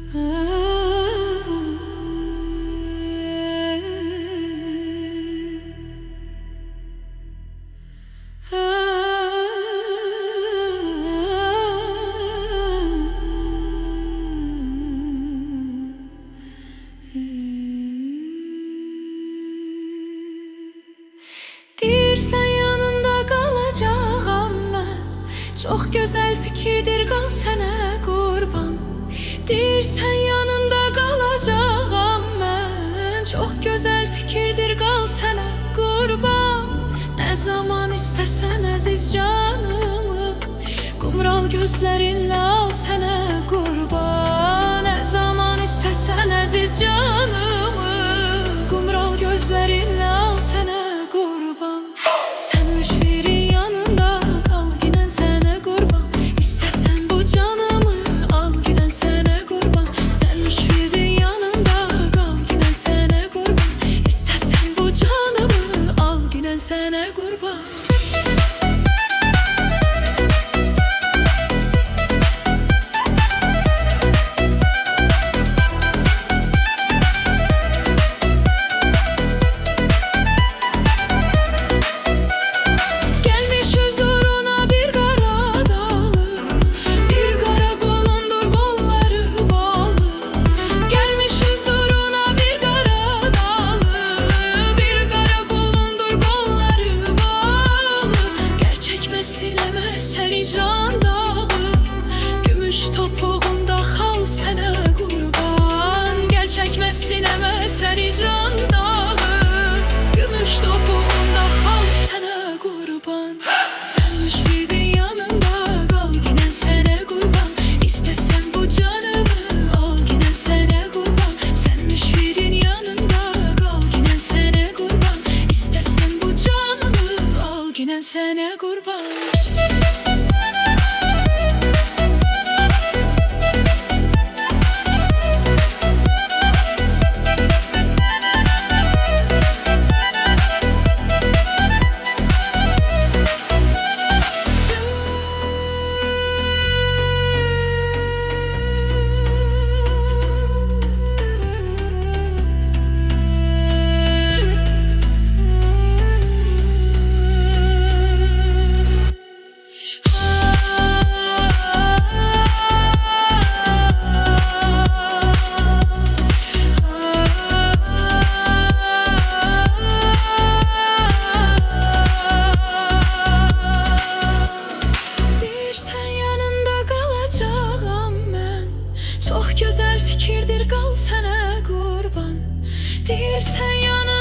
Deyirsən yanında qalacağam mən. Çox gözəl fikirdir, qal sənə qurban. Deyirsən yanında qalacağam mən. Çox gözəl fikirdir, qal sənə qurban. Nə zaman istəsən əziz canımı, qumral gözlərinlə al sənə qurban. Nə zaman istəsən əziz canımı, qumral gözlərinlə al sənə qurban. Sən müşfirin yanında qal, ginən sənə qurban. İstəsən bu canımı al, ginən sənə qurban. Sən müşfirin yanında qal, ginən sənə qurban. İstəsən bu canımı al, ginən sənə qurban. Sən icran dağı, gümüş topuğunda xal sənə qurban. Gəl çəkmə sinəmə sən icran dağı, gümüş topuğunda xal sənə qurban. Sən müşfirin yanında qal, ginən sənə qurban. İstəsən bu canımı al, ginən sənə qurban. Sən müşfirin yanında qal, ginən sənə qurban. İstəsən bu canımı al, ginən sənə qurban. Çox gözəl fikirdir, qal sənə qurban. Deyirsən yanında